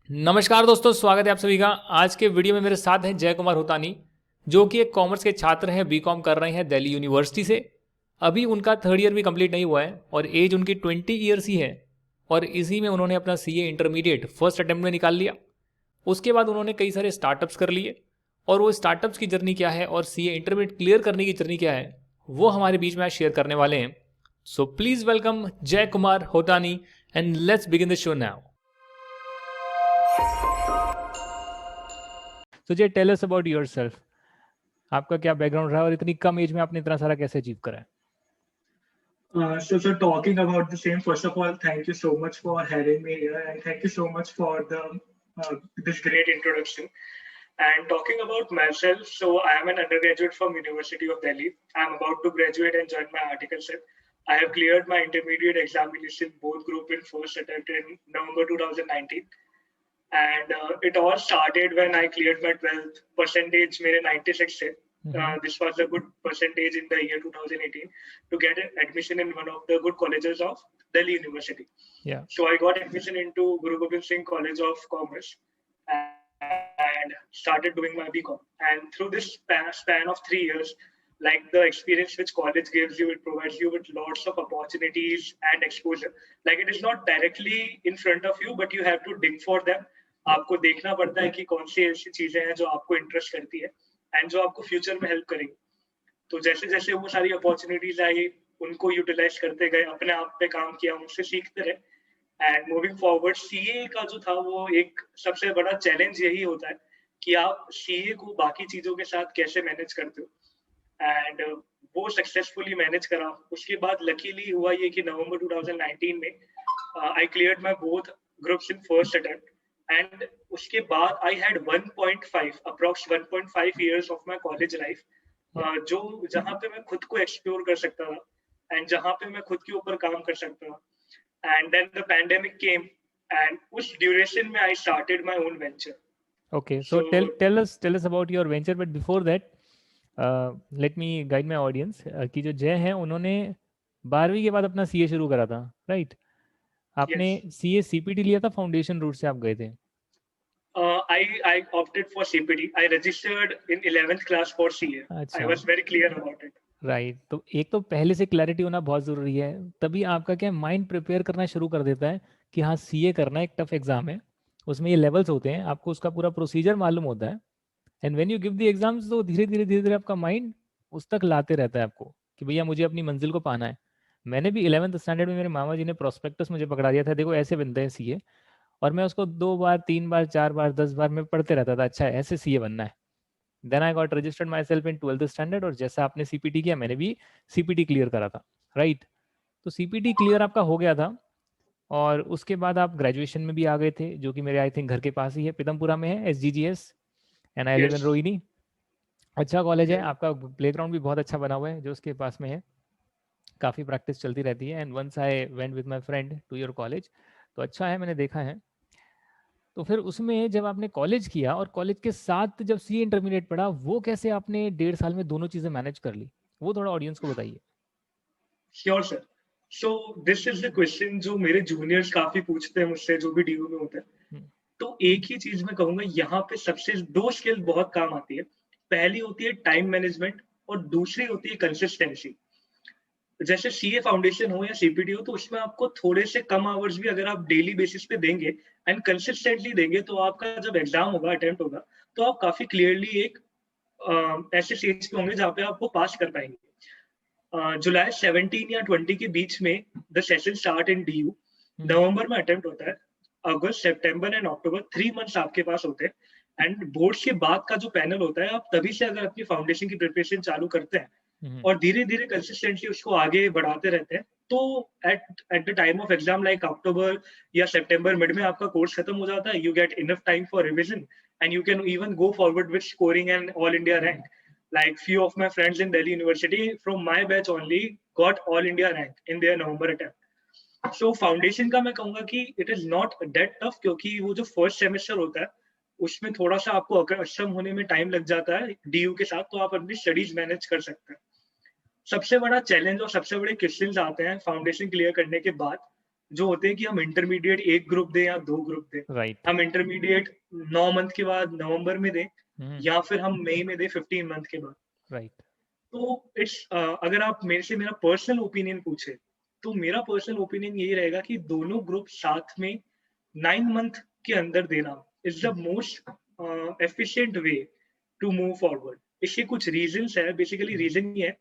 नमस्कार दोस्तों, स्वागत है आप सभी का। आज के वीडियो में मेरे साथ हैं जय कुमार होतानी, जो कि एक कॉमर्स के छात्र हैं, बीकॉम कर रहे हैं दिल्ली यूनिवर्सिटी से। अभी उनका थर्ड ईयर भी कंप्लीट नहीं हुआ है और एज उनकी 20 ईयर्स ही है। और इसी में उन्होंने अपना सीए इंटरमीडिएट फर्स्ट अटेम्प्ट में निकाल लिया। उसके बाद उन्होंने कई सारे स्टार्टअप्स कर लिए, और वो स्टार्टअप्स की जर्नी क्या है और सीए इंटरमीडिएट क्लियर करने की जर्नी क्या है, वो हमारे बीच में आज शेयर करने वाले हैं। सो please welcome Jay Kumar Hotani and let's begin the show now. तो Jay, tell us about yourself. आपका क्या बैकग्राउंड रहा और इतनी कम एज में आपने इतना सारा कैसे अचीव करा है? So talking about the same, first of all, thank you so much for having me here, and thank you so much for the this great introduction. And talking about myself, so I am an undergraduate from University of Delhi. I am about to graduate and join my articleship. I have cleared my intermediate examination, both group in first attempt in November 2019. And it all started when I cleared my 12th percentage, मेरे 96 से. This was a good percentage in the year 2018 to get an admission in one of the good colleges of Delhi University. Yeah. So I got admission into Guru Gobind Singh College of Commerce and started doing my BCom. And through this span of 3 years, like the experience which college gives you, it provides you with lots of opportunities and exposure. Like it is not directly in front of you, but you have to dig for them. आपको देखना पड़ता है कि कौन सी ऐसी चीजें हैं जो आपको इंटरेस्ट करती है एंड जो आपको फ्यूचर में हेल्प करेंगी। तो जैसे जैसे वो सारी अपॉर्चुनिटीज आई, उनको यूटिलाइज करते गए, अपने आप पे काम किया, उनसे सीखते रहे। एंड मूविंग फॉरवर्ड, सीए का जो था वो एक सबसे बड़ा चैलेंज यही होता है कि आप सीए को बाकी चीजों के साथ कैसे मैनेज करते हो। एंड वो सक्सेसफुली मैनेज करा। उसके बाद लकीली हुआ ये कि नवंबर 2019 में आई cleared my both groups in first attempt. And उसके बाद I had 1.5 approx 1.5 years of my college life, जो जहाँ पे मैं खुद को एक्सप्लोर कर सकता था एंड जहाँ पे मैं खुद के ऊपर काम कर सकता था। And then the pandemic came and उस ड्यूरेशन में I started my own venture. Okay, so tell us about your venture, but before that, let me guide my audience कि जो जय हैं उन्होंने 12वीं के बाद अपना सीए शुरू करा था, राइट? आपने Yes. सीए सीपीटी लिया था, फाउंडेशन रूट से आप गए थे? I opted for CPT. I registered in 11th class for CA. I अच्छा, was very clear about it. Right. तो एक तो पहले से क्लैरिटी होना बहुत ज़रूरी है, तभी आपका क्या माइंड प्रिपेयर करना शुरू कर देता है कि हाँ, सीए करना एक टफ एग्जाम है, उसमें ये लेवल्स होते हैं, आपको उसका पूरा प्रोसीजर मालूम होता है। And when you give the exams, तो धीरे धीरे आपका माइंड उस तक लाते रहता है आपको कि भैया मुझे अपनी मंजिल को पाना है। मैंने भी 11th स्टैंडर्ड में मेरे मामा जी ने प्रोस्पेक्टस मुझे पकड़ा दिया था, देखो ऐसे बनते हैं सीए। और मैं उसको 2 बार 3 बार 4 बार 10 बार में पढ़ते रहता था, अच्छा ऐसे सीए बनना है। Then I got registered myself in 12th standard, और जैसा आपने सीपीटी किया मैंने भी सीपीटी क्लियर करा था, राइट? तो सीपीटी क्लियर आपका हो गया था, और उसके बाद आप ग्रेजुएशन में भी आ गए थे, जो कि मेरे आई थिंक घर के पास ही है, पीतमपुरा में है, SGGS, and I live in Yes. Rohini. अच्छा कॉलेज है Yeah. आपका, प्लेग्राउंड भी बहुत अच्छा बना हुआ है जो उसके पास में है, काफ़ी प्रैक्टिस चलती रहती है। And once I went with my friend to your college, तो अच्छा है, मैंने देखा है। तो फिर उसमें जब आपने कॉलेज किया और कॉलेज के साथ जब सी इंटरमीडिएट पढ़ा, वो कैसे आपने 1.5 साल में दोनों चीज़ें मैनेज कर ली, वो थोड़ा ऑडियंस को बताइए। Sure, sir. So this is the question जो मेरे जूनियर्स काफी पूछते हैं मुझसे, जो भी डीयू में होता है। हम्म, तो एक ही चीज मैं कहूंगा, यहाँ पे सबसे दो स्किल बहुत काम आती है। पहली होती है टाइम मैनेजमेंट और दूसरी होती है कंसिस्टेंसी। जैसे सीए फाउंडेशन हो या सीपीटी हो, तो उसमें आपको थोड़े से कम आवर्स भी अगर आप डेली बेसिस पे देंगे एंड कंसिस्टेंटली देंगे, तो आपका जब एग्जाम होगा, अटेम्प्ट होगा, तो आप काफी क्लियरली एक ऐसे स्टेज पे होंगे जहाँ पे आप वो पास कर पाएंगे। जुलाई 17 या 20 के बीच में the session start in DU. नवंबर में अटेम्प्ट होता है, अगस्त सितंबर एंड अक्टूबर 3 मंथ्स आपके पास होते हैं। एंड बोर्ड के बाद का जो पैनल होता है, आप तभी से अगर अपनी फाउंडेशन की प्रिपरेशन चालू करते हैं और धीरे धीरे कंसिस्टेंटली उसको आगे बढ़ाते रहते हैं, तो at the time of exam like October या सितंबर मिड में आपका कोर्स खत्म हो जाता है। You get enough time for revision and you can even go forward with scoring an all India rank. Like few of my friends in Delhi University from my batch only got all India rank in their November attempt. So foundation का मैं कहूँगा कि it is not that tough, क्योंकि वो जो first semester होता है उसमें थोड़ा सा आपको अकस्टम होने में टाइम लग जाता है डीयू के साथ, तो आप अपनी स्टडीज मैनेज कर सकते हैं। सबसे बड़ा चैलेंज और सबसे बड़े क्वेश्चंस आते हैं फाउंडेशन क्लियर करने के बाद। जो होते हैं कि हम इंटरमीडिएट एक ग्रुप दें या 2 ग्रुप दें। राइट। हम इंटरमीडिएट 9 मंथ के बाद नवंबर में दें या फिर हम मई में दें 15 मंथ के बाद। राइट। तो अगर आप मेरे से मेरा पर्सनल ओपिनियन पूछे, तो मेरा पर्सनल ओपिनियन यही रहेगा कि दोनों ग्रुप साथ में 9 मंथ के अंदर देना is the most efficient way to move forward. इसके कुछ रीज़न्स हैं, बेसिकली रीज़न ये है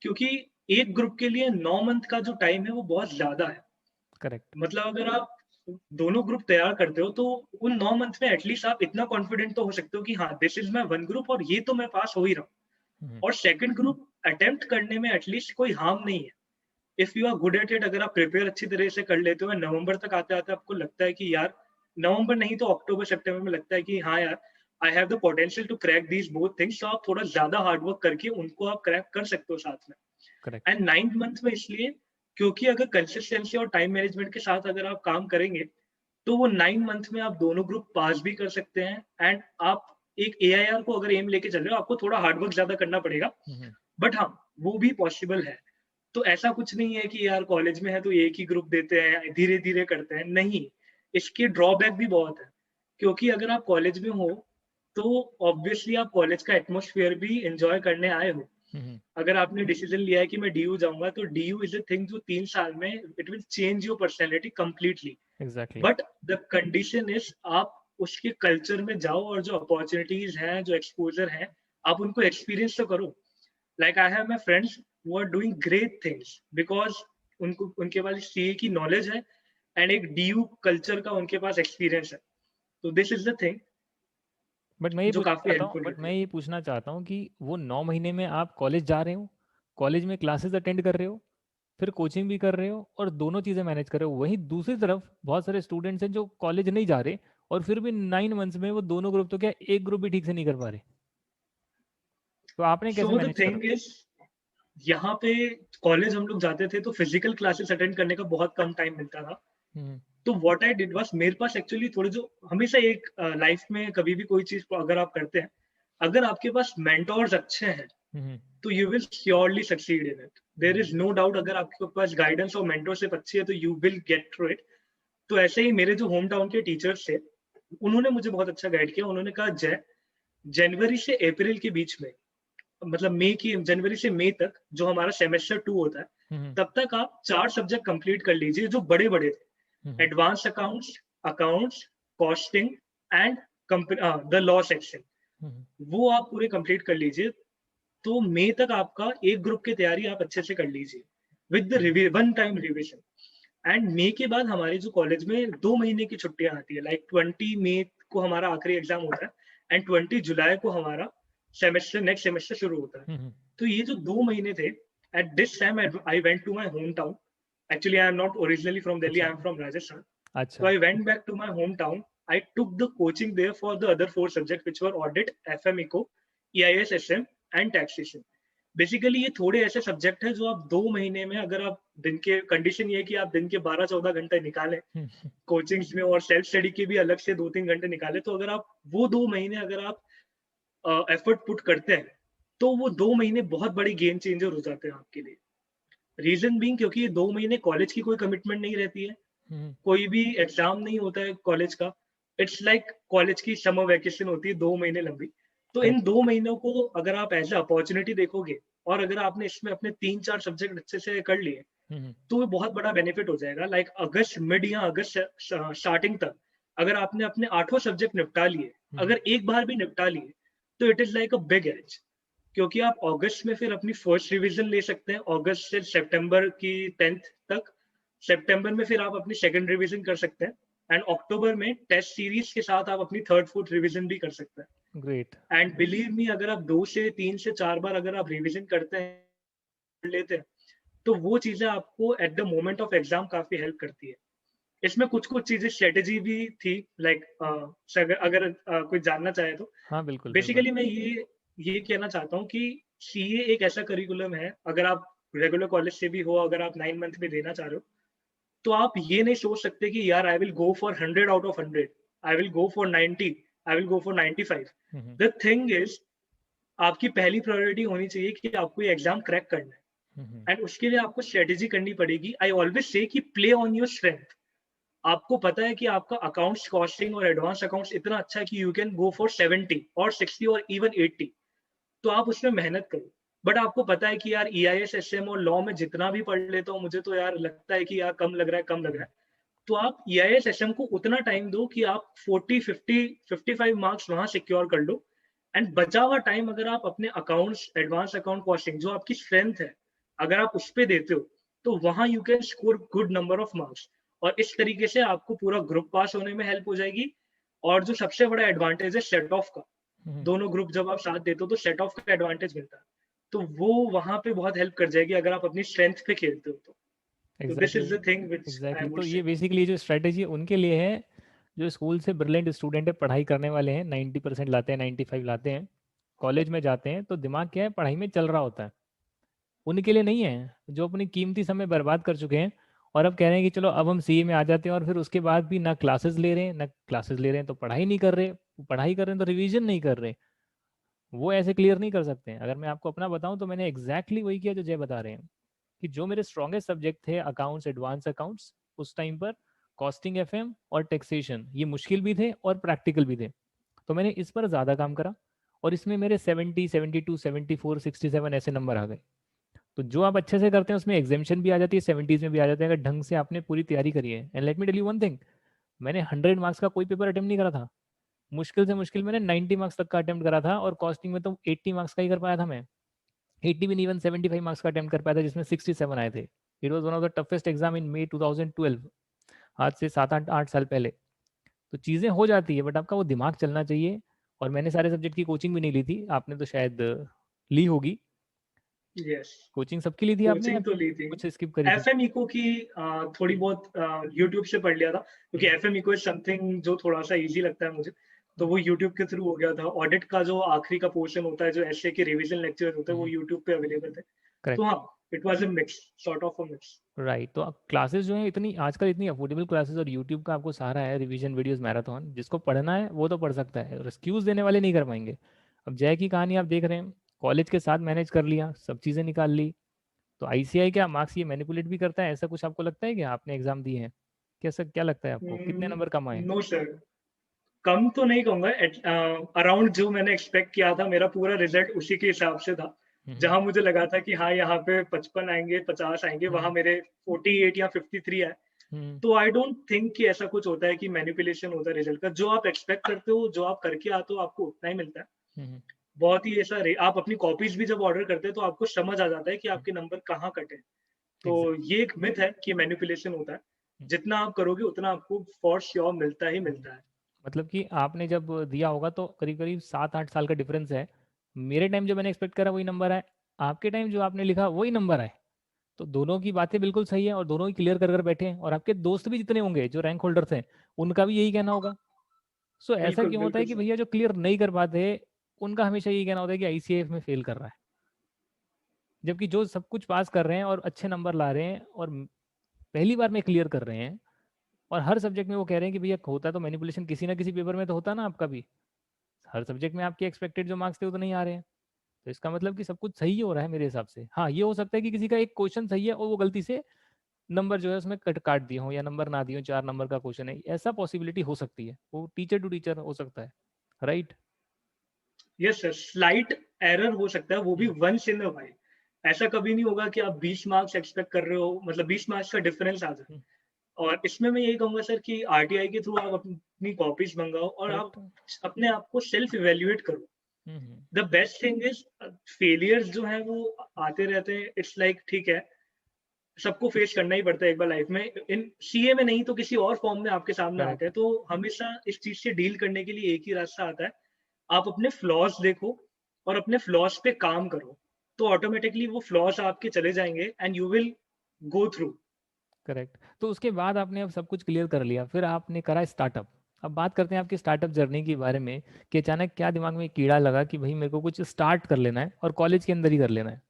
क्योंकि एक ग्रुप के लिए 9 मंथ का जो टाइम है वो बहुत ज़्यादा है। करेक्ट। मतलब अगर आप दोनों ग्रुप तैयार करते हो तो उन 9 मंथ में एटलीस्ट आप इतना कॉन्फिडेंट तो हो सकते हो कि हाँ, this is my one group और ये तो मैं पास हो ही रहा हूँ। और सेकंड ग्रुप अटेम्प्ट करने में एटलीस्ट कोई हार्म नहीं है। If you are good at it, अगर आप प्रिपेयर अच्छी तरह से कर लेते हो, नवंबर तक आते-आते आपको लगता है कि यार नवंबर नहीं तो अक्टूबर सितंबर में लगता है कि हाँ यार, I have the potential to crack these both things, तो आप थोड़ा ज़्यादा हार्ड वर्क करके उनको आप क्रैक कर सकते हो साथ में। करेक्ट। एंड 9th मंथ में इसलिए क्योंकि अगर कंसिस्टेंसी और टाइम मैनेजमेंट के साथ अगर आप काम करेंगे, तो वो 9 मंथ में आप दोनों ग्रुप पास भी कर सकते हैं। एंड आप एक एआईआर को अगर एम लेके चल रहे हो, आपको थोड़ा हार्ड वर्क ज़्यादा करना पड़ेगा, बट हाँ, वो भी पॉसिबल है। तो ऐसा कुछ नहीं है कि यार कॉलेज में है तो एक ही ग्रुप देते हैं, धीरे-धीरे करते हैं, नहीं। इसके ड्रॉबैक भी बहुत है, क्योंकि अगर आप कॉलेज में हो, तो ऑब्वियसली आप कॉलेज का एटमॉस्फेयर भी एन्जॉय करने आए हो। अगर आपने डिसीजन लिया है कि मैं डीयू जाऊँगा, तो डीयू इज़ अ थिंग जो 3 साल में it will change your personality completely. Exactly. But the condition is आप उसके कल्चर में जाओ और जो अपॉर्च्युनिटीज़ हैं, जो एक्सपोज़र है, आप उनको एक्सपीरियंस तो करो। Like I have my friends who are doing great things because उनको उनके पास सीए की नॉलेज है एंड एक डीयू कल्चर का उनके पास एक्सपीरियंस है। तो this is the thing but मैं ये जो पूछना काफ़ी चाहता हूँ हेल्पफुल बट रहती मैं है। ये पूछना चाहता हूँ कि वो 9 महीने में आप कॉलेज जा रहे हो, कॉलेज में क्लासेस अटेंड कर रहे हो, फिर कोचिंग भी कर रहे हो और दोनों चीज़ें मैनेज कर रहे हो। वहीं दूसरी तरफ बहुत सारे स्टूडेंट्स हैं जो कॉलेज नहीं जा रहे और फिर भी 9 मंथ्स में वो दोनों ग्रुप तो क्या एक ग्रुप भी ठीक से नहीं कर पा रहे। तो आपने कैसे सो द मैनेज करा? थिंग इज़ यहाँ पे कॉलेज हम लोग जाते थे तो फिजिकल क्लासेस अटेंड करने का बहुत कम टाइम मिलता था। हम्म। तो व्हाट आई डिड वाज़ मेरे पास एक्चुअली थोड़े जो हमेशा एक लाइफ में कभी भी कोई चीज़ को अगर आप करते हैं, अगर आपके पास मेंटोर्स अच्छे हैं, हम्म। तो you will surely succeed in it. There hmm. Is no doubt अगर आपके पास गाइडेंस और मेंटरशिप अच्छी है तो you will get through it. तो ऐसे ही मेरे जो होम टाउन के टीचर्स थे, उन्होंने मुझे बहुत अच्छा गाइड किया। उन्होंने कहा जय, जनवरी से अप्रैल के बीच में मतलब जनवरी से मई तक जो हमारा सेमेस्टर 2 होता है, हम्म। तब तक आप 4 सब्जेक्ट कंप्लीट कर लीजिए जो बड़े-बड़े थे। हम्म। Advance accounts, accounts, costing and the law section. हम्म। वो आप पूरे कंप्लीट कर लीजिए, तो मई तक आपका एक ग्रुप की तैयारी आप अच्छे से कर लीजिए with the one time revision. And मई के बाद हमारे जो कॉलेज में 2 महीने की छुट्टियाँ आती है, लाइक 20 मई को हमारा आखिरी एग्ज़ाम होता है एंड 20 जुलाई को हमारा नेक्स्ट सेमेस्टर शुरू होता है। हम्म। तो ये जो 2 महीने थे, at this time I went to my home town. Actually, I am not originally from Delhi, I अच्छा। am from Rajasthan. So अच्छा। I went back to my hometown. I took the coaching there for the other 4 subjects, which were audit, FM Eco, EIS, SM, and taxation. Basically ये थोड़े ऐसे subject हैं जो आप 2 महीने में अगर आप दिन के कंडीशन ये है कि आप दिन के 12-14 घंटे निकालें हम्म। कोचिंग्स में और सेल्फ स्टडी के भी अलग से 2-3 घंटे निकालें, तो अगर आप वो 2 महीने अगर आप एफर्ट पुट करते हैं, तो वो 2 महीने बहुत बड़ी गेम चेंजर हो जाते हैं आपके लिए। रीज़न बीइंग क्योंकि ये 2 महीने कॉलेज की कोई कमिटमेंट नहीं रहती है, हम्म। कोई भी एग्ज़ाम नहीं होता है कॉलेज का। इट्स लाइक कॉलेज की समर वैकेशन होती है 2 महीने लंबी। तो इन करेक्ट। 2 महीनों को अगर आप एज़ अ अपॉर्च्युनिटी देखोगे और अगर आपने इसमें अपने 3-4 सब्जेक्ट अच्छे से कर लिए, हम्म। तो वो बहुत बड़ा बेनिफिट हो जाएगा। लाइक अगस्त मिड या अगस्त स्टार्टिंग तक अगर आपने अपने 8 सब्जेक्ट निपटा लिए, अगर एक बार भी निपटा लिए, तो it is like a big edge. क्योंकि आप अगस्त में फिर अपनी फर्स्ट रिवीजन ले सकते हैं, अगस्त से सितंबर की 10th तक। सितंबर में फिर आप अपनी सेकंड रिवीजन कर सकते हैं एंड अक्टूबर में टेस्ट सीरीज के साथ आप अपनी थर्ड फोर्थ रिवीजन भी कर सकते हैं। ग्रेट। एंड बिलीव मी, अगर आप 2 से 3 से 4 बार अगर आप रिवीजन करते हैं, लेते हैं, तो वो चीजें आपको at the moment of exam काफी हेल्प करती है। इसमें कुछ कुछ चीजें स्ट्रेटेजी भी थी, लाइक अगर कोई जानना चाहे तो। हाँ बिल्कुल बिल्कुल। बेसिकली मैं ये कहना चाहता हूँ कि सीए एक ऐसा करिकुलम है, अगर आप रेगुलर कॉलेज से भी हो, अगर आप 9 मंथ में देना चाह रहे हो, तो आप ये नहीं सोच सकते कि यार I will go for 100 out of 100, I will go for 90, I will go for 95। Hmm. The thing is, आपकी पहली प्रायोरिटी होनी चाहिए कि आपको ये एग्जाम क्रैक करना है। एंड उसके लिए आपको स्ट्रेटेजी करनी पड़ेगी। आई ऑलवेज से कि प्ले ऑन योर स्ट्रेंथ। आपको पता है कि आपका अकाउंट्स कॉस्टिंग और एडवांस अकाउंट्स इतना अच्छा है कि यू कैन गो फॉर 70 और 60 और इवन 80, तो आप उसमें मेहनत करो। बट आपको पता है कि यार EIS SM और लॉ में जितना भी पढ़ लेता हूँ मुझे तो यार लगता है कि यार कम लग रहा है, कम लग रहा है। तो आप EIS SM को उतना टाइम दो कि आप 40 50 55 मार्क्स वहां सिक्योर कर लो। एंड बचा हुआ टाइम अगर आप अपने अकाउंट्स, एडवांस अकाउंट कॉस्टिंग जो आपकी स्ट्रेंथ है, अगर आप उस पे देते हो तो वहां you can score good number of marks. और इस तरीके से आपको पूरा ग्रुप पास होने में हेल्प हो जाएगी। और जो सबसे बड़ा एडवांटेज है सेट ऑफ का, दोनों ग्रुप जब आप साथ देते हो तो सेट ऑफ का एडवांटेज मिलता है। तो वो वहां पे बहुत हेल्प कर जाएगी अगर आप अपनी स्ट्रेंथ पे खेलते हो तो this is exactly the thing which I exactly. Would तो ये से। बेसिकली जो स्ट्रेटेजी उनके लिए है जो स्कूल से ब्रिलियंट स्टूडेंट है, पढ़ाई करने वाले हैं, 90% लाते हैं, 95 लाते हैं, कॉलेज में जाते हैं तो दिमाग क्या है, पढ़ाई में चल रहा होता है। उनके लिए नहीं है जो अपनी कीमती समय बर्बाद कर चुके हैं और अब कह रहे हैं कि चलो अब हम सीए में आ जाते हैं, और फिर उसके बाद भी ना क्लासेस ले रहे हैं, ना क्लासेस ले रहे हैं तो पढ़ाई नहीं कर रहे, पढ़ाई कर रहे हैं तो रिवीजन नहीं कर रहे। वो ऐसे क्लियर नहीं कर सकते हैं। अगर मैं आपको अपना बताऊं तो मैंने एग्जैक्टली वही किया जो जय बता रहे हैं, कि जो मेरे स्ट्रॉन्गेस्ट सब्जेक्ट थे अकाउंट्स, एडवांस अकाउंट्स, उस टाइम पर कॉस्टिंग एफएम और टैक्सेशन, ये मुश्किल भी थे और प्रैक्टिकल भी थे, तो मैंने इस पर ज़्यादा काम करा और इसमें मेरे 70 72 74 67 ऐसे नंबर आ गए। तो जो आप अच्छे से करते हैं उसमें एग्जामेशन भी आ जाती है, 70s में भी आ जाते हैं अगर ढंग से आपने पूरी तैयारी करी है। And let me tell you one thing, मैंने 100 मार्क्स का कोई पेपर अटेम्प्ट नहीं करा था, मुश्किल से मुश्किल मैंने 90 मार्क्स तक का अटेम्प्ट करा था, और कॉस्टिंग में तो 80 मार्क्स का ही कर पाया था मैं, 80 भी नहीं, इवन 75 मार्क्स का अटेम्प्ट कर पाया था जिसमें 67 आए थे। It was one of the toughest exam in May 2012, आज से 7 8 8 साल पहले। तो चीज़ें हो जाती है बट आपका वो दिमाग चलना चाहिए। और मैंने सारे सब्जेक्ट की कोचिंग भी नहीं ली थी, आपने तो शायद ली होगी। यस, कोचिंग सबकी ली थी आपने या कोचिंग तो ली थी। कुछ स्किप करी थी? एफएम इको की थोड़ी बहुत यूट्यूब से पढ़ लिया था, क्योंकि हम्म, एफएम इको इज समथिंग जो थोड़ा सा इजी लगता है मुझे। तो वो यूट्यूब के थ्रू हो गया था। ऑडिट का जो आखिरी का पोर्शन होता है, जो एसए के रिवीजन लेक्चर होते हैं, वो यूट्यूब पे अवेलेबल थे। तो करेक्ट। हाँ, it was a mix, sort of a mix. Right. तो क्लासेस जो है इतनी आजकल इतनी अफोर्डेबल क्लासेस और यूट्यूब का आपको सहारा है, रिवीजन वीडियोस मैराथन, जिसको पढ़ना है वो तो पढ़ सकता है, और एक्सक्यूज देने वाले नहीं कर पाएंगे। अब जय की कहानी आप देख रहे हैं, कॉलेज के साथ मैनेज कर लिया, सब चीज़ें निकाल ली। तो आईसीआई क्या मार्क्स ये मैनिपुलेट भी करता है, ऐसा कुछ आपको लगता है कि आपने एग्जाम दिए हैं? कैसा क्या लगता है आपको, कितने नंबर कम आए? नो सर, कम तो नहीं कहूंगा। अराउंड जो मैंने एक्सपेक्ट किया था, मेरा पूरा रिजल्ट उसी के हिसाब से था। हम्म। जहां मुझे लगा था कि हाँ यहाँ पे 55 आएंगे, 50 आएंगे, वहां हम्म। मेरे 48 या 53 आए। हम्म। तो आई डोंट थिंक कि ऐसा कुछ होता है कि मैनिपुलेशन होता है रिजल्ट का। जो आप एक्सपेक्ट करते हो, जो आप करके आते हो, आपको उतना ही मिलता है। हम्म। बहुत ही ऐसा आप अपनी कॉपीज भी जब ऑर्डर करते हैं तो आपको समझ आ जाता है कि आपके नंबर कहाँ कटे। तो एग्जैक्ट। ये एक मिथ है कि मैनिपुलेशन होता है। जितना आप करोगे उतना आपको फॉर श्योर मिलता ही मिलता है। मतलब कि आपने जब दिया होगा तो करीब करीब 7 8 साल का डिफरेंस है। मेरे टाइम जो मैंने एक्सपेक्ट करा वही नंबर आए, आपके टाइम जो आपने लिखा वही नंबर आए। तो दोनों की बातें बिल्कुल सही है और दोनों ही क्लियर कर कर बैठे हैं, और आपके दोस्त भी जितने होंगे जो रैंक होल्डर्स हैं उनका भी यही कहना होगा। सो ऐसा बिल्कुल क्यों होता है बिल्कुल कि सर। भैया जो क्लियर नहीं कर पाते उनका हमेशा यही कहना होता है कि आईसीएफ में फेल कर रहा है, जबकि जो सब कुछ पास कर रहे हैं और अच्छे नंबर ला रहे हैं और पहली बार में क्लियर कर रहे हैं, और हर सब्जेक्ट में वो कह रहे हैं कि भैया होता तो मैनिपुलेशन किसी ना किसी पेपर में तो होता ना आपका भी, हर सब्जेक्ट में आपके एक्सपेक्टेड जो मार्क्स थे वो तो नहीं आ रहे हैं। तो इसका मतलब कि सब कुछ सही हो रहा है मेरे हिसाब से। हाँ, ये हो सकता है कि किसी का एक क्वेश्चन सही है और वो गलती से नंबर जो है उसमें कट काट दिए हो या नंबर ना दिए हो, 4 नंबर का क्वेश्चन है, ऐसा पॉसिबिलिटी हो सकती है, वो टीचर टू टीचर हो सकता है। Right. Yes sir, slight error हो सकता है, वो भी वंस इन अ वाइल। ऐसा कभी नहीं होगा कि आप 20 मार्क्स एक्सपेक्ट कर रहे हो, मतलब 20 मार्क्स का डिफरेंस आ जाए। और इसमें मैं यही कहूंगा सर कि आरटीआई के थ्रू आप अपनी कॉपीज मंगाओ और आप करेक्ट। अपने आप को सेल्फ इवेल्युएट करो। The best thing is, failures जो है वो आते रहते हैं। इट्स लाइक ठीक है, सबको फेस करना ही पड़ता है एक बार लाइफ में। इन सीए में नहीं तो किसी और फॉर्म में आपके सामने आते करेक्ट। हैं। तो हमेशा इस चीज से डील करने के लिए एक ही रास्ता आता है, आप अपने फ्लॉज देखो और अपने फ्लॉज पे काम करो। तो ऑटोमेटिकली वो फ्लॉज आपके चले जाएंगे and you will go through. Correct. तो उसके बाद आपने अब सब कुछ क्लियर कर लिया, फिर आपने करा स्टार्टअप। अब बात करते हैं आपकी स्टार्टअप जर्नी के बारे में, कि अचानक क्या दिमाग में कीड़ा लगा कि भाई मेरे को कुछ स्टार्ट कर लेना है और कॉलेज के अंदर ही कर लेना है,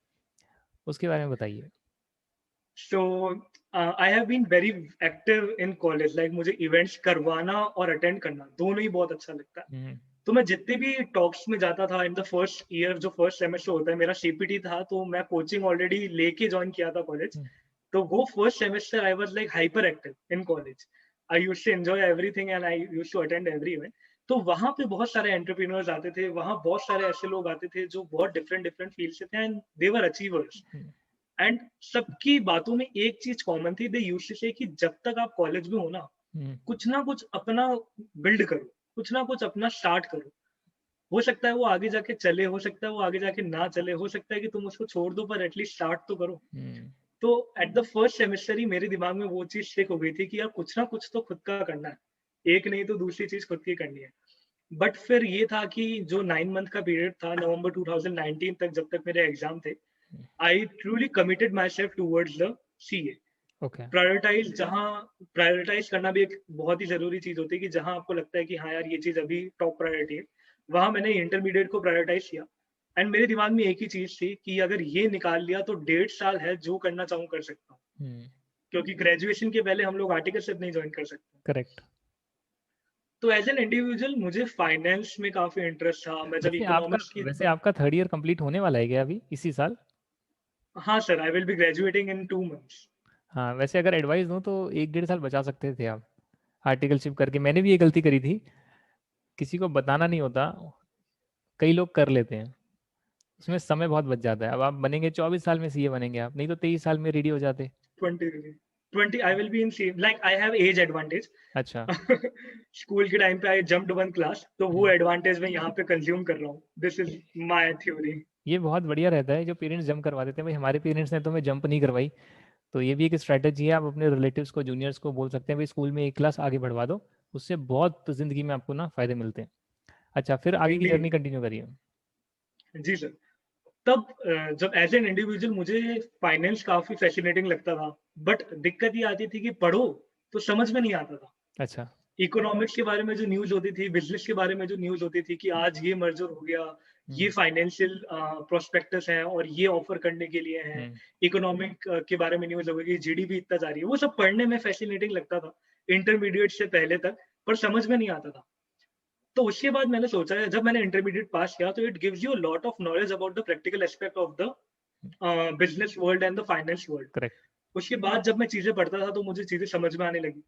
उसके बारे में बताइए। So I have been very active in college. Like मुझे इवेंट्स करवाना और अटेंड करना दोनों ही बहुत अच्छा लगता है। तो मैं जितने भी टॉक्स में जाता था इन द फर्स्ट ईयर, जो फर्स्ट सेमेस्टर होता है, मेरा सीपीटी था, तो मैं कोचिंग ऑलरेडी लेके ज्वाइन किया था कॉलेज। तो वो first semester I was like hyperactive in college. I used to enjoy everything and I used to attend every event. तो वहां पे बहुत सारे एंटरप्रेन्योर्स आते थे, वहां बहुत सारे ऐसे लोग आते थे जो बहुत डिफरेंट डिफरेंट फील्ड से थे and they were achievers. And सबकी बातों में एक चीज कॉमन थी, दे यूज्ड टू से कि जब तक आप कॉलेज में हो ना कुछ अपना बिल्ड करो, कुछ ना कुछ अपना स्टार्ट करो। हो सकता है वो आगे जाके चले, हो सकता है वो आगे जाके ना चले, हो सकता है कि तुम उसको छोड़ दो, पर एटलीस्ट स्टार्ट तो करो। तो एट द फर्स्ट सेमेस्टर ही मेरे दिमाग में वो चीज स्टिक हो गई थी कि यार कुछ ना कुछ तो खुद का करना है, एक नहीं तो दूसरी चीज खुद की करनी है। बट फिर ये था कि जो 9 मंथ का पीरियड था, नवंबर 2019 तक, जब तक मेरे एग्जाम थे, I truly committed myself towards the CA. Prioritise करना भी एक बहुत ही जरूरी चीज होती है कि जहां आपको लगता है कि हाँ यार ये चीज अभी टॉप प्रायोरिटी है, वहां मैंने इंटरमीडिएट को प्रायोरिटाइज किया। एंड मेरे दिमाग में एक ही चीज थी कि अगर ये निकाल लिया तो 1.5 साल है, जो करना चाहूँ कर सकता हूँ। क्योंकि ग्रेजुएशन के पहले हम लोग आर्टिकलशिप नहीं ज्वाइन कर सकते। करेक्ट। तो एज एन इंडिविजुअल मुझे फाइनेंस में काफी इंटरेस्ट था। मैं जब इकोनॉमिक्स की वैसे आपका थर्ड ईयर कंप्लीट होने वाला है क्या अभी इसी साल? हाँ sir, I will be graduating in 2 months. हाँ, वैसे अगर एडवाइस दूँ तो 1-1.5 साल बचा सकते थे आप आर्टिकलशिप करके। मैंने भी ये गलती करी थी, किसी को बताना नहीं होता, कई लोग कर लेते हैं, उसमें समय बहुत बच जाता है। अब आप बनेंगे 24 साल में सीए बनेंगे आप, नहीं तो 23 साल में रेडी हो जाते। 20 I will be in same, like I have age advantage. अच्छा। स्कूल के टाइम पे आई जंप्ड 1 क्लास, तो वो एडवांटेज मैं यहाँ पे कंज्यूम कर रहा हूँ। This is my theory. ये बहुत बढ़िया रहता है जो पेरेंट्स जंप करवा देते हैं। भाई हमारे पेरेंट्स ने तो हमें जंप नहीं करवाई, तो ये भी एक स्ट्रैटेजी है। आप अपने रिलेटिव्स को, जूनियर्स को बोल सकते हैं भाई स्कूल में 1 क्लास आगे बढ़वा दो, उससे बहुत ज़िंदगी में आपको ना फायदे मिलते हैं। अच्छा, फिर आगे की जर्नी इंडीड। कंटिन्यू करिए। जी सर। तब जब एज एन इंडिविजुअल मुझे फाइनेंस काफी फैसिनेटिंग लगता था, बट दिक्कत ये आती थी कि पढ़ो तो समझ में नहीं आता था। अच्छा। इकोनॉमिक्स के बारे में जो न्यूज होती थी, बिजनेस के बारे में जो न्यूज होती थी कि आज ये मर्जर हो गया, ये फाइनेंशियल प्रोस्पेक्टस हैं और ये ऑफर करने के लिए हैं, इकोनॉमिक के बारे में न्यूज होगी, जीडीपी इतना जा रही है, वो सब पढ़ने में फैसिनेटिंग लगता था इंटरमीडिएट से पहले तक, पर समझ में नहीं आता था। तो उसके बाद मैंने सोचा है, जब मैंने इंटरमीडिएट पास किया, तो it gives you a lot of knowledge about the practical aspect of the business world and the finance world. Correct. उसके बाद जब मैं चीजें पढ़ता था तो मुझे चीजें समझ में आने लगी,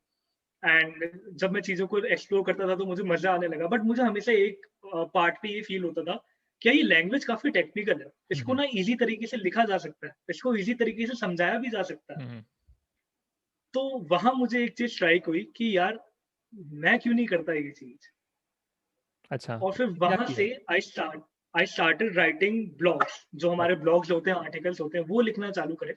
एंड जब मैं चीजों को एक्सप्लोर करता था तो मुझे मजा आने लगा। बट मुझे हमेशा एक पार्ट पे ये फील होता था, क्या ये लैंग्वेज काफी टेक्निकल है, इसको ना इजी तरीके से लिखा जा सकता है, इसको इजी तरीके से समझाया भी जा सकता है। तो वहां मुझे एक चीज स्ट्राइक हुई कि यार मैं क्यों नहीं करता ये चीज। अच्छा, और फिर क्या वहां किया? से आई स्टार्टेड राइटिंग ब्लॉग्स, जो हमारे ब्लॉग्स होते हैं, आर्टिकल्स होते हैं, वो लिखना चालू करे।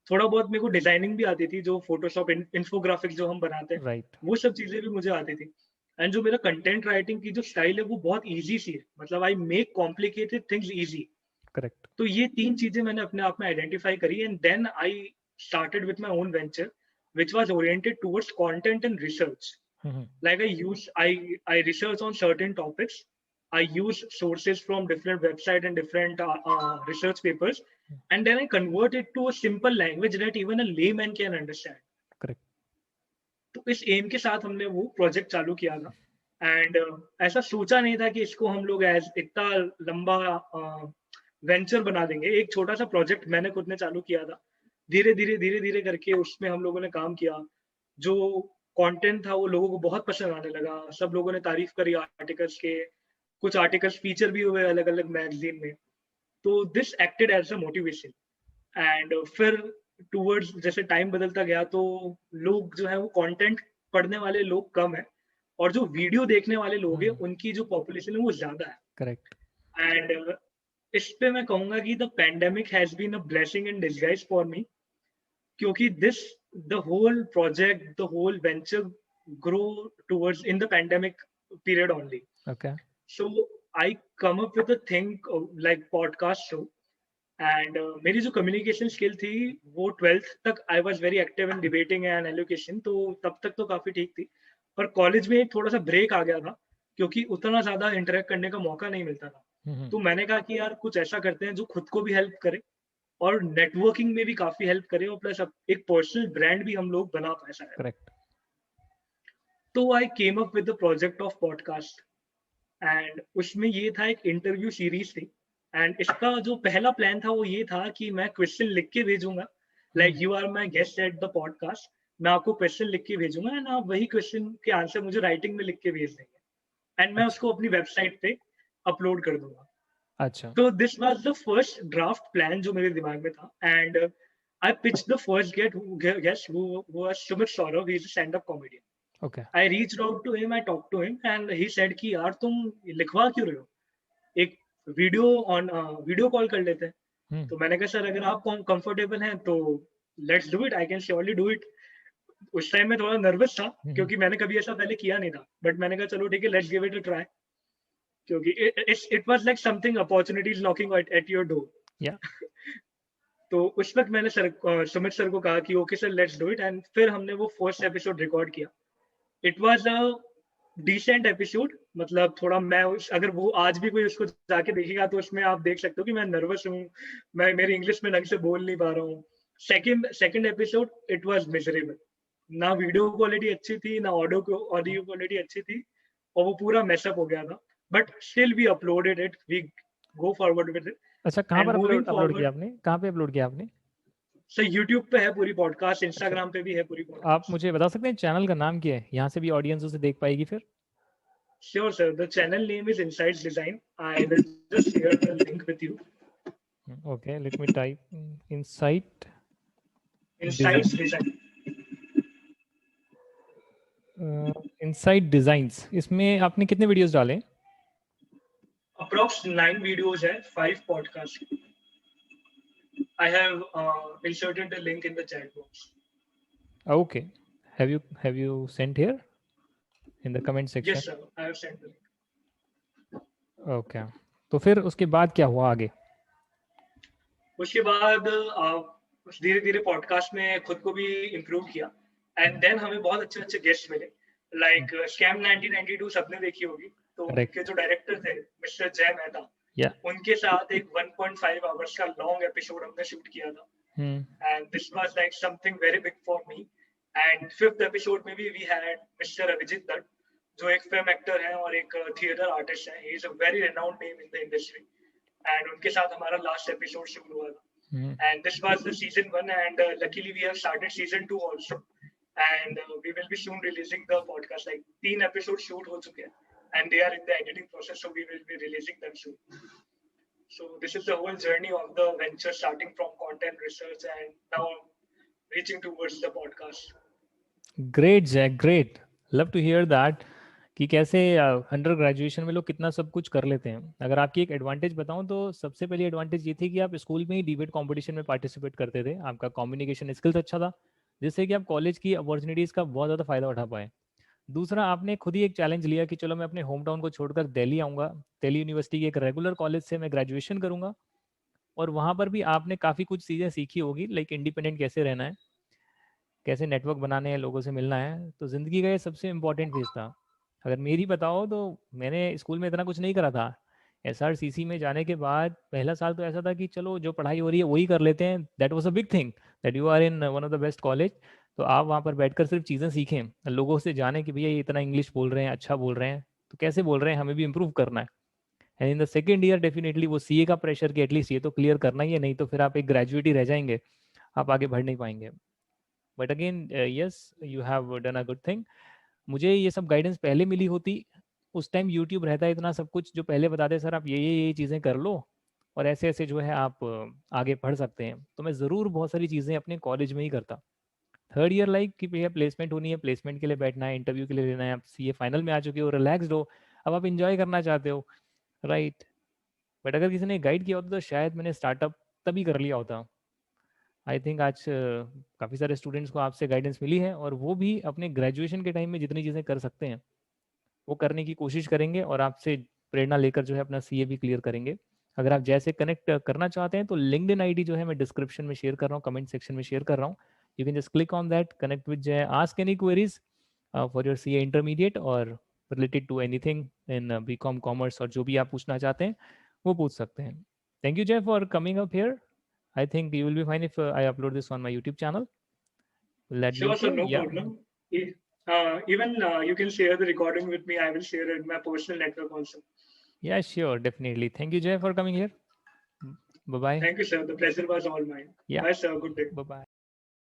थोड़ा बहुत मेरे को डिजाइनिंग भी आती थी, जो फोटोशॉप इन्फोग्राफिक्स जो हम बनाते हैं, राइट। वो सब चीजें भी मुझे आती थी। एंड जो मेरा कंटेंट राइटिंग की जो स्टाइल है वो बहुत इजी सी है, मतलब I make complicated things easy. Correct. तो ये 3 चीजें मैंने अपने आप में आइडेंटिफाई करी, and then I started with my own venture which was oriented towards content and research. Like I research on certain topics. I use sources from different websites and different research papers, and then I convert it to a simple language that even a layman can understand. Correct. तो इस M के साथ हमने वो project चालू किया था। And ऐसा सोचा नहीं था कि इसको हम लोग एज इतना लंबा वेंचर बना देंगे। एक छोटा सा प्रोजेक्ट मैंने खुद ने चालू किया था, धीरे धीरे करके उसमें हम लोगों ने काम किया। जो कंटेंट था वो लोगों को बहुत पसंद आने लगा, सब लोगों ने तारीफ करी आर्टिकल्स के, कुछ आर्टिकल्स फीचर भी हुए अलग अलग मैगजीन में। तो this acted as a motivation. And फिर टूवर्ड्स जैसे टाइम बदलता गया तो लोग जो है वो कंटेंट पढ़ने वाले लोग कम है, और जो वीडियो देखने वाले लोग हैं उनकी जो पॉपुलेशन है वो ज्यादा है। करेक्ट। एंड इस पे मैं कहूंगा कि the pandemic has been a blessing in disguise for me, क्योंकि this the whole project, the whole venture grow towards in the pandemic period only. Okay. So I come up with a thing like podcast show. And मेरी जो communication skill थी वो 12th तक I was very active in debating and elocution, तो तब तक तो काफी ठीक थी। पर कॉलेज में एक थोड़ा सा ब्रेक आ गया था, क्योंकि उतना ज्यादा इंटरेक्ट करने का मौका नहीं मिलता था। तो मैंने कहा कि यार कुछ ऐसा करते हैं जो खुद को भी हेल्प करे और नेटवर्किंग में भी काफी हेल्प करे, और प्लस एक पर्सनल ब्रांड भी हम लोग बना पाए शायद। करेक्ट। तो I came up with the project of podcast. And उसमें ये था, एक इंटरव्यू सीरीज थी, एंड इसका जो पहला प्लान था वो ये था कि मैं क्वेश्चन लिख के भेजूंगा, like you are my guest at the podcast, मैं आपको क्वेश्चन लिख के भेजूंगा एंड आप वही क्वेश्चन के आंसर मुझे राइटिंग में लिख के भेज देंगे एंड मैं अच्छा उसको अपनी वेबसाइट पे अपलोड कर दूंगा। अच्छा तो this was the first draft plan जो मेरे दिमाग में था, and I pitch the first guest who was Sumit Saurabh, he is a stand up comedian. Okay I reached out to him, I talk to him and he said कि यार तुम लिखवा क्यों रहे हो, एक वीडियो कॉल कर लेते हैं। हम्म तो मैंने कहा सर अगर आप कंफर्टेबल हैं तो let's do it, I can surely do it. उस टाइम में थोड़ा नर्वस था हम्म क्योंकि मैंने कभी ऐसा पहले किया नहीं था, बट मैंने कहा चलो ठीक है, let's give it a try, क्योंकि it was like something, opportunities knocking at your door. या तो उस वक्त मैंने सुमित सर को कहा कि okay sir let's do it, and फिर हमने वो फर्स्ट एपिसोड रिकॉर्ड किया। It was a decent episode, मतलब थोड़ा अगर वो आज भी कोई उसको जाके देखेगा तो उसमें आप देख सकते हो कि मैं नर्वस हूँ, मैं मेरी इंग्लिश में ढंग से बोल नहीं पा रहा हूँ। Second episode it was miserable, ना वीडियो क्वालिटी अच्छी थी ना ऑडियो क्वालिटी अच्छी थी, और वो पूरा मैसअप हो गया था, but still we uploaded it, we go forward with it अच्छा कहाँ एंड पर मूविंग अपलोड अपलोड किया फॉरवर्ड। आपने, कहाँ पे अपलोड किया आपने? सर यूट्यूब पे है पूरी पॉडकास्ट, अच्छा इंस्टाग्राम पे भी है पूरी आप पॉडकास्ट। मुझे बता सकते हैं चैनल का नाम क्या है, यहाँ से भी ऑडियंस उसे देख पाएगी फिर? Sure, sir. The channel name is Insights Design. I will just share the link with you. Okay let me type insight Insights design. Design. Insight designs, इसमें आपने कितने वीडियोस डाले? Approx 9 videos hai, 5 podcasts. I have inserted the link in the chat box. Okay have you sent here in the comment Yes, section? sir. I have sent the link. Okay तो फिर उसके बाद क्या हुआ आगे? उसके बाद धीरे धीरे पॉडकास्ट में खुद को भी इम्प्रूव किया, एंड देन हमें बहुत अच्छे अच्छे गेस्ट मिले, लाइक स्कैम 1992 सबने देखी होगी, तो करेक्ट उनके जो डायरेक्टर थे मिस्टर जय मेहता, या उनके साथ एक 1.5 आवर्स का लॉन्ग एपिसोड हमने शूट किया था, and this was like something very big for me. And fifth episode में भी we had Mr. Abhijit Dutt, जो एक फिल्म एक्टर हैं और एक थिएटर आर्टिस्ट हैं, he is a very renowned name in the industry, and उनके साथ हमारा लास्ट एपिसोड शूट हुआ था, and this was the season 1, and luckily we have started season 2 also, and we will be soon releasing the podcast, like 3 episode shoot हो चुके हैं and they are in the editing process, so we will be releasing them soon. So this is the whole journey of the venture, starting from content research and now reaching towards the podcast. Great Jack great, love to hear that कि कैसे under graduation में लोग कितना सब कुछ कर लेते हैं। अगर आपकी एक एडवांटेज बताऊं तो सबसे पहली एडवांटेज ये थी कि आप स्कूल में ही डिबेट कंपटीशन में पार्टिसिपेट करते थे, आपका कम्युनिकेशन स्किल्स अच्छा था जिससे कि आप कॉलेज की अपॉर्चुनिटीज़ का बहुत ज़्यादा फायदा उठा पाए। दूसरा आपने खुद ही एक चैलेंज लिया कि चलो मैं अपने होम टाउन को छोड़कर दिल्ली आऊँगा, दिल्ली यूनिवर्सिटी के एक रेगुलर कॉलेज से मैं ग्रेजुएशन करूँगा, और वहाँ पर भी आपने काफ़ी कुछ चीज़ें सीखी होगी, लाइक इंडिपेंडेंट कैसे रहना है, कैसे नेटवर्क बनाने हैं, लोगों से मिलना है। तो ज़िंदगी का ये सबसे इम्पोर्टेंट फेज़ था। अगर मेरी बताओ तो मैंने स्कूल में इतना कुछ नहीं करा था। एसआरसीसी में जाने के बाद पहला साल तो ऐसा था कि चलो जो पढ़ाई हो रही है वही कर लेते हैं, that was a big thing that you are in one of the best college. तो आप वहाँ पर बैठकर सिर्फ चीज़ें सीखें, लोगों से जाने कि भैया ये इतना इंग्लिश बोल रहे हैं, अच्छा बोल रहे हैं, तो कैसे बोल रहे हैं, हमें भी इम्प्रूव करना है। And in the second year definitely वो सीए का प्रेशर कि एटलीस्ट ये तो क्लियर करना ही है, नहीं तो फिर आप एक ग्रेजुएट ही रह जाएंगे, आप आगे बढ़ नहीं पाएंगे। But again yes, you have done a good thing. मुझे ये सब गाइडेंस पहले मिली होती, उस टाइम यूट्यूब रहता है इतना सब कुछ जो पहले बताते सर आप ये चीज़ें कर लो और ऐसे ऐसे जो है आप आगे पढ़ सकते हैं, तो मैं ज़रूर बहुत सारी चीज़ें अपने कॉलेज में ही करता। थर्ड ईयर लाइक कि भैया प्लेसमेंट होनी है, प्लेसमेंट के लिए बैठना है, इंटरव्यू के लिए लेना है, आप सीए फाइनल में आ चुके हो, रिलैक्सड हो, अब आप इंजॉय करना चाहते हो, राइट। बट अगर किसी ने गाइड किया होता तो शायद मैंने स्टार्टअप तभी कर लिया होता। आई थिंक आज काफ़ी सारे स्टूडेंट्स को आपसे गाइडेंस मिली है और वो भी अपने ग्रेजुएशन के टाइम में जितनी चीज़ें कर सकते हैं वो करने की कोशिश करेंगे और आपसे प्रेरणा लेकर जो है अपना सीए भी क्लियर करेंगे। अगर आप जैसे कनेक्ट करना चाहते हैं तो लिंक्डइन आईडी जो है मैं डिस्क्रिप्शन में शेयर कर रहा हूँ, कमेंट सेक्शन में शेयर कर रहा हूँ, you can just click on that, connect with Jay, ask any queries for your CA intermediate और related to anything in BCom commerce, और जो भी आप पूछना चाहते हैं वो पूछ सकते हैं। थैंक यू जय for coming up here. I think you will be fine if I upload this on my YouTube channel. Will that be Sure, sir, okay? no Yeah. problem. Even you can share the recording with me. I will share it in my personal network also. Yeah, sure, definitely. Thank you, Jay, for coming here. Bye bye. Thank you, sir. The pleasure was all mine. Yeah. Bye, sir. Good day. Bye bye.